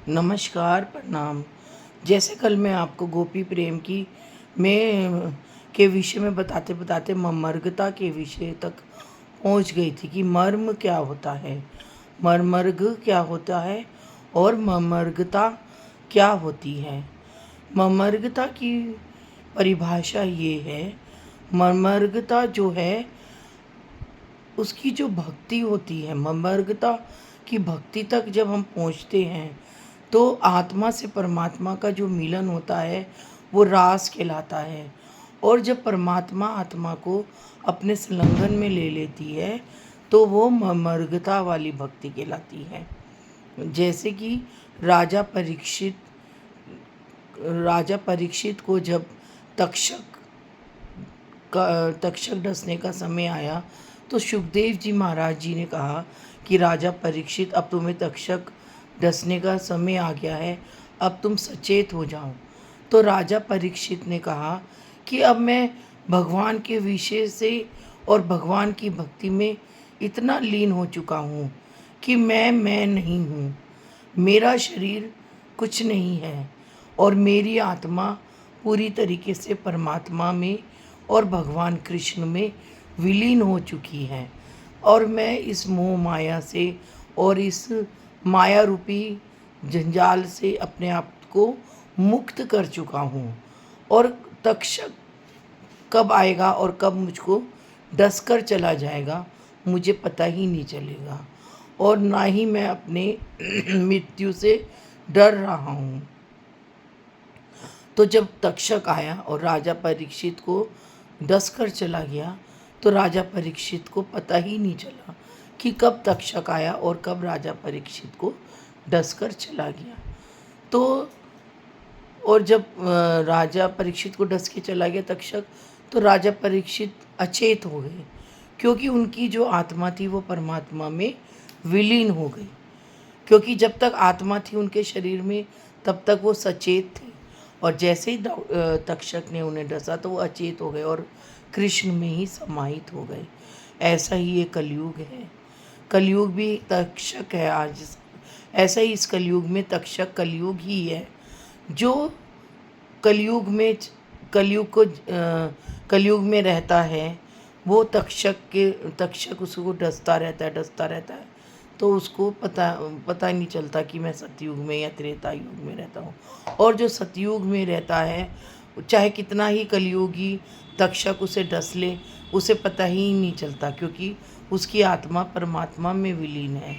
नमस्कार, प्रणाम। जैसे कल मैं आपको गोपी प्रेम की में के विषय में बताते बताते मर्मज्ञता के विषय तक पहुंच गई थी कि मर्म क्या होता है, मर्मज्ञ क्या होता है और मर्मज्ञता क्या होती है। मर्मज्ञता की परिभाषा ये है, मर्मज्ञता जो है उसकी जो भक्ति होती है, मर्मज्ञता की भक्ति तक जब हम पहुंचते हैं तो आत्मा से परमात्मा का जो मिलन होता है वो रास कहलाता है। और जब परमात्मा आत्मा को अपने संलग्न में ले लेती है तो वो मर्मज्ञता वाली भक्ति कहलाती है। जैसे कि राजा परीक्षित को जब तक्षक डसने का समय आया तो सुखदेव जी महाराज जी ने कहा कि राजा परीक्षित, अब तुम्हें तक्षक डसने का समय आ गया है, अब तुम सचेत हो जाओ। तो राजा परीक्षित ने कहा कि अब मैं भगवान के विषय से और भगवान की भक्ति में इतना लीन हो चुका हूँ कि मैं नहीं हूँ, मेरा शरीर कुछ नहीं है और मेरी आत्मा पूरी तरीके से परमात्मा में और भगवान कृष्ण में विलीन हो चुकी है। और मैं इस मोह माया से और इस माया रूपी जंजाल से अपने आप को मुक्त कर चुका हूँ। और तक्षक कब आएगा और कब मुझको डस कर चला जाएगा मुझे पता ही नहीं चलेगा, और ना ही मैं अपने मृत्यु से डर रहा हूँ। तो जब तक्षक आया और राजा परीक्षित को डस कर चला गया तो राजा परीक्षित को पता ही नहीं चला कि कब तक्षक आया और कब राजा परीक्षित को डस कर चला गया। तो और जब राजा परीक्षित को डस के चला गया तक्षक, तो राजा परीक्षित अचेत हो गए क्योंकि उनकी जो आत्मा थी वो परमात्मा में विलीन हो गई। क्योंकि जब तक आत्मा थी उनके शरीर में तब तक वो सचेत थे, और जैसे ही तक्षक ने उन्हें डसा तो वो अचेत हो गए और कृष्ण में ही समाहित हो गए। ऐसा ही ये कलयुग है, कलयुग भी तक्षक है आज। ऐसा ही इस कलयुग में तक्षक कलयुग ही है, जो कलयुग में रहता है। वो तक्षक उसको डसता रहता है, तो उसको पता नहीं चलता कि मैं सतयुग में या त्रेता युग में रहता हूँ। और जो सतयुग में रहता है, चाहे कितना ही कलयुगी तक्षक उसे डस ले, उसे पता ही नहीं चलता, क्योंकि उसकी आत्मा परमात्मा में विलीन है।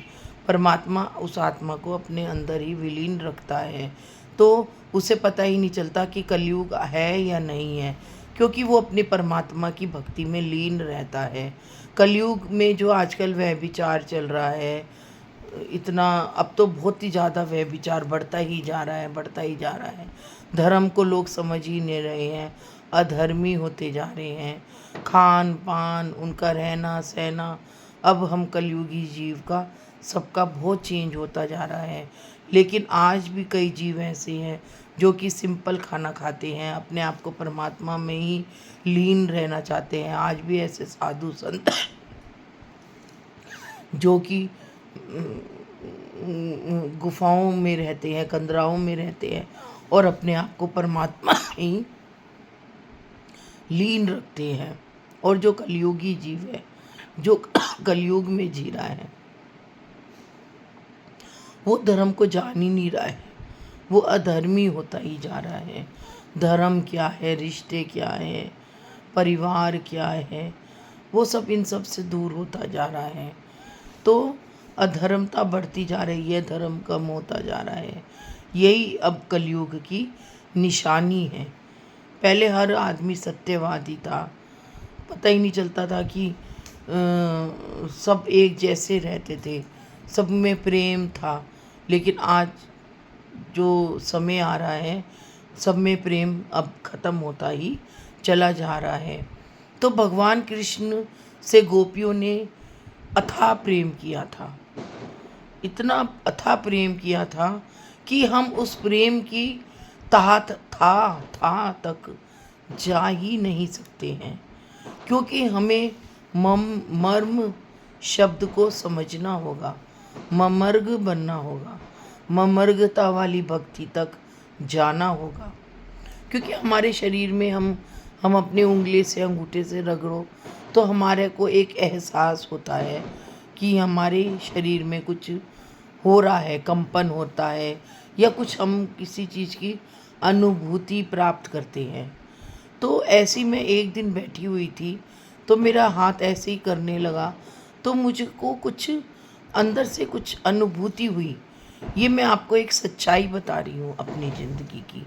परमात्मा उस आत्मा को अपने अंदर ही विलीन रखता है, तो उसे पता ही नहीं चलता कि कलयुग है या नहीं है, क्योंकि वो अपने परमात्मा की भक्ति में लीन रहता है। कलयुग में जो आजकल व्यभिचार चल रहा है, इतना अब तो बहुत ही ज़्यादा व्यभिचार बढ़ता ही जा रहा है। धर्म को लोग समझ ही नहीं रहे हैं, अधर्मी होते जा रहे हैं। खान पान, उनका रहना सहना, अब हम कलयुगी जीव का सबका बहुत चेंज होता जा रहा है। लेकिन आज भी कई जीव ऐसे हैं जो कि सिंपल खाना खाते हैं, अपने आप को परमात्मा में ही लीन रहना चाहते हैं। आज भी ऐसे साधु संत जो कि गुफाओं में रहते हैं, कंदराओं में रहते हैं और अपने आप को परमात्मा ही लीन रखते हैं। और जो कलयुगी जीव है, जो कलयुग में जी रहा है, वो धर्म को जान ही नहीं रहा है, वो अधर्मी होता ही जा रहा है। धर्म क्या है, रिश्ते क्या है, परिवार क्या है, वो सब इन सब से दूर होता जा रहा है। तो अधर्मता बढ़ती जा रही है, धर्म कम होता जा रहा है। यही अब कलयुग की निशानी है। पहले हर आदमी सत्यवादी था, पता ही नहीं चलता था कि सब एक जैसे रहते थे, सब में प्रेम था। लेकिन आज जो समय आ रहा है, सब में प्रेम अब ख़त्म होता ही चला जा रहा है। तो भगवान कृष्ण से गोपियों ने अथाह प्रेम किया था, इतना अथाह प्रेम किया था कि हम उस प्रेम की था तक जा ही नहीं सकते हैं, क्योंकि हमें मर्म शब्द को समझना होगा, मर्मज्ञ बनना होगा। ममर्गता वाली भक्ति तक जाना होगा। क्योंकि हमारे शरीर में हम अपने उंगली से अंगूठे से रगड़ो तो हमारे को एक एहसास होता है कि हमारे शरीर में कुछ हो रहा है, कंपन होता है, या कुछ हम किसी चीज़ की अनुभूति प्राप्त करते हैं। तो ऐसी मैं एक दिन बैठी हुई थी तो मेरा हाथ ऐसे ही करने लगा, तो मुझको कुछ अंदर से कुछ अनुभूति हुई। ये मैं आपको एक सच्चाई बता रही हूँ अपनी ज़िंदगी की।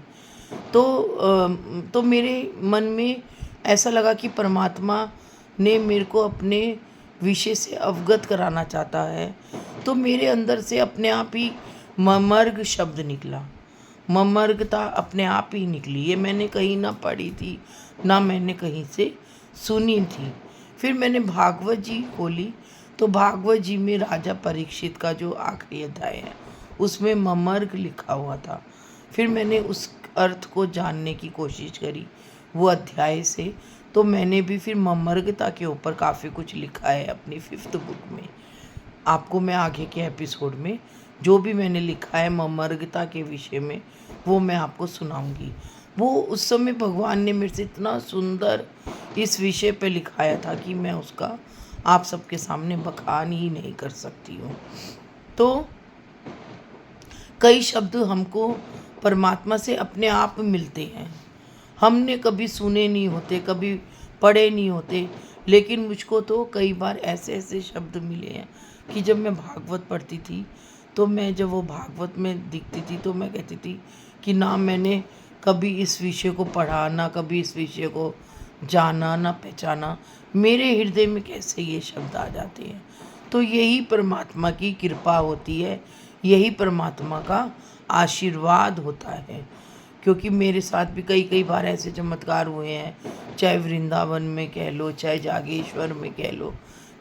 तो मेरे मन में ऐसा लगा कि परमात्मा ने मेरे को अपने विषय से अवगत कराना चाहता है। तो मेरे अंदर से अपने आप ही ममर्ग शब्द निकला, ममर्गता अपने आप ही निकली। ये मैंने कहीं ना पढ़ी थी, ना मैंने कहीं से सुनी थी। फिर मैंने भागवत जी खोली तो भागवत जी में राजा परीक्षित का जो आखिरी अध्याय है उसमें ममर्ग लिखा हुआ था। फिर मैंने उस अर्थ को जानने की कोशिश करी वो अध्याय से। तो मैंने भी फिर ममर्गता के ऊपर काफ़ी कुछ लिखा है अपनी 5th बुक में। आपको मैं आगे के एपिसोड में जो भी मैंने लिखा है ममर्गता के विषय में वो मैं आपको सुनाऊंगी। वो उस समय भगवान ने मेरे से इतना सुंदर इस विषय पे लिखाया था कि मैं उसका आप सबके सामने बखान ही नहीं कर सकती हूँ। तो कई शब्द हमको परमात्मा से अपने आप मिलते हैं, हमने कभी सुने नहीं होते, कभी पढ़े नहीं होते, लेकिन मुझको तो कई बार ऐसे ऐसे शब्द मिले हैं कि जब मैं भागवत पढ़ती थी तो मैं जब वो भागवत में दिखती थी तो मैं कहती थी कि ना मैंने कभी इस विषय को पढ़ा, ना कभी इस विषय को जाना, ना पहचाना, मेरे हृदय में कैसे ये शब्द आ जाते हैं। तो यही परमात्मा की कृपा होती है, यही परमात्मा का आशीर्वाद होता है। क्योंकि मेरे साथ भी कई कई बार ऐसे चमत्कार हुए हैं, चाहे वृंदावन में कह लो, चाहे जागेश्वर में कह लो,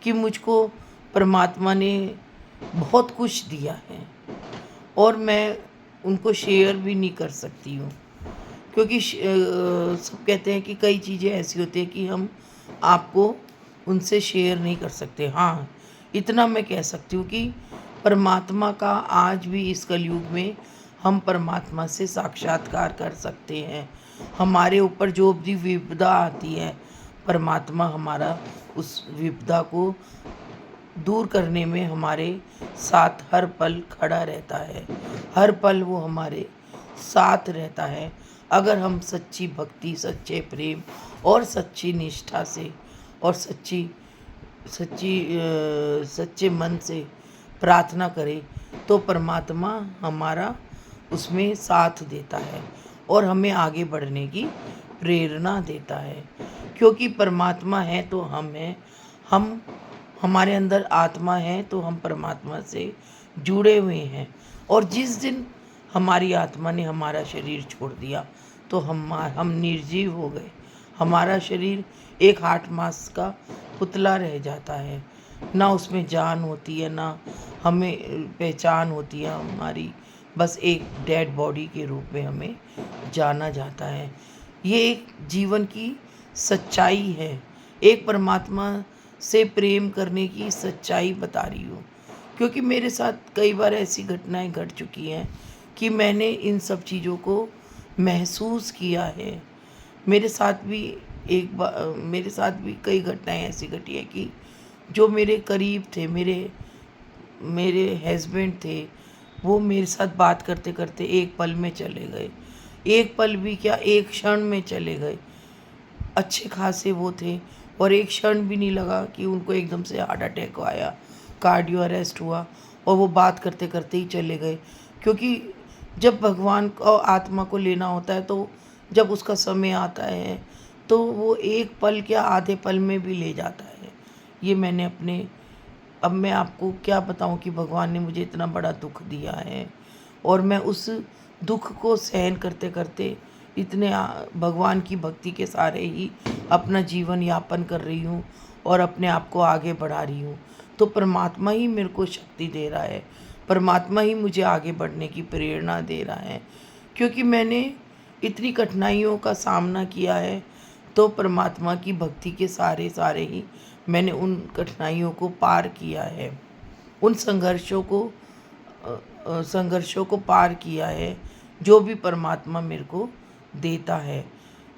कि मुझको परमात्मा ने बहुत कुछ दिया है और मैं उनको शेयर भी नहीं कर सकती हूँ। क्योंकि सब कहते हैं कि कई चीज़ें ऐसी होती हैं कि हम आपको उनसे शेयर नहीं कर सकते। हाँ, इतना मैं कह सकती हूँ कि परमात्मा का आज भी इस कलयुग में हम परमात्मा से साक्षात्कार कर सकते हैं। हमारे ऊपर जो भी विपदा आती है, परमात्मा हमारा उस विपदा को दूर करने में हमारे साथ हर पल खड़ा रहता है। हर पल वो हमारे साथ रहता है अगर हम सच्ची भक्ति, सच्चे प्रेम और सच्ची निष्ठा से और सच्चे मन से प्रार्थना करें तो परमात्मा हमारा उसमें साथ देता है और हमें आगे बढ़ने की प्रेरणा देता है। क्योंकि परमात्मा है तो हम हैं, हम हमारे अंदर आत्मा है तो हम परमात्मा से जुड़े हुए हैं। और जिस दिन हमारी आत्मा ने हमारा शरीर छोड़ दिया तो हम निर्जीव हो गए। हमारा शरीर एक 8 मास का पुतला रह जाता है, ना उसमें जान होती है, ना हमें पहचान होती है हमारी, बस एक डेड बॉडी के रूप में हमें जाना जाता है। ये एक जीवन की सच्चाई है, एक परमात्मा से प्रेम करने की सच्चाई बता रही हूँ। क्योंकि मेरे साथ कई बार ऐसी घटनाएं घट चुकी हैं कि मैंने इन सब चीज़ों को महसूस किया है। मेरे साथ भी कई घटनाएं ऐसी घटी है कि जो मेरे करीब थे, मेरे हस्बैंड थे, वो मेरे साथ बात करते करते एक पल में चले गए। एक पल भी क्या, एक क्षण में चले गए। अच्छे खासे वो थे और एक क्षण भी नहीं लगा कि उनको एकदम से हार्ट अटैक आया, कार्डियो अरेस्ट हुआ और वो बात करते करते ही चले गए। क्योंकि जब भगवान को आत्मा को लेना होता है तो जब उसका समय आता है तो वो एक पल क्या आधे पल में भी ले जाता है। ये मैंने अब मैं आपको क्या बताऊं कि भगवान ने मुझे इतना बड़ा दुख दिया है और मैं उस दुख को सहन करते करते भगवान की भक्ति के सहारे ही अपना जीवन यापन कर रही हूँ और अपने आप को आगे बढ़ा रही हूँ। तो परमात्मा ही मेरे को शक्ति दे रहा है, परमात्मा ही मुझे आगे बढ़ने की प्रेरणा दे रहा है। क्योंकि मैंने इतनी कठिनाइयों का सामना किया है तो परमात्मा की भक्ति के सहारे ही मैंने उन कठिनाइयों को पार किया है, उन संघर्षों को संघर्षों को पार किया है, जो भी परमात्मा मेरे को देता है।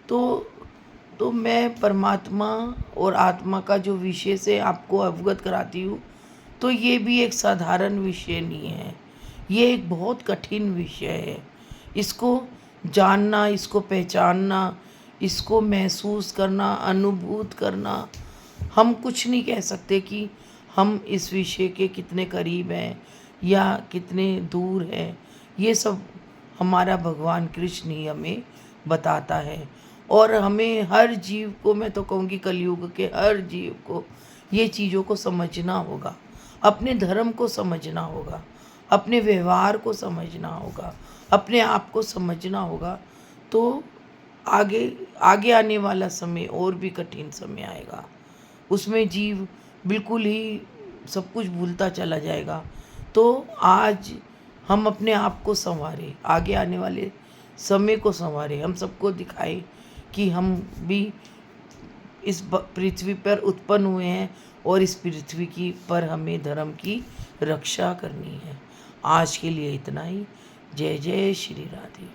तो मैं परमात्मा और आत्मा का जो विषय से आपको अवगत कराती हूँ, तो ये भी एक साधारण विषय नहीं है, ये एक बहुत कठिन विषय है। इसको जानना, इसको पहचानना, इसको महसूस करना, अनुभूत करना, हम कुछ नहीं कह सकते कि हम इस विषय के कितने करीब हैं या कितने दूर हैं। ये सब हमारा भगवान कृष्ण ही हमें बताता है। और हमें हर जीव को, मैं तो कहूँगी कलयुग के हर जीव को ये चीज़ों को समझना होगा, अपने धर्म को समझना होगा, अपने व्यवहार को समझना होगा, अपने आप को समझना होगा। तो आगे आगे आने वाला समय और भी कठिन समय आएगा, उसमें जीव बिल्कुल ही सब कुछ भूलता चला जाएगा। तो आज हम अपने आप को संवारें, आगे आने वाले समय को संवारें, हम सबको दिखाएं कि हम भी इस पृथ्वी पर उत्पन्न हुए हैं और इस पृथ्वी की पर हमें धर्म की रक्षा करनी है। आज के लिए इतना ही। जय जय श्री राधे।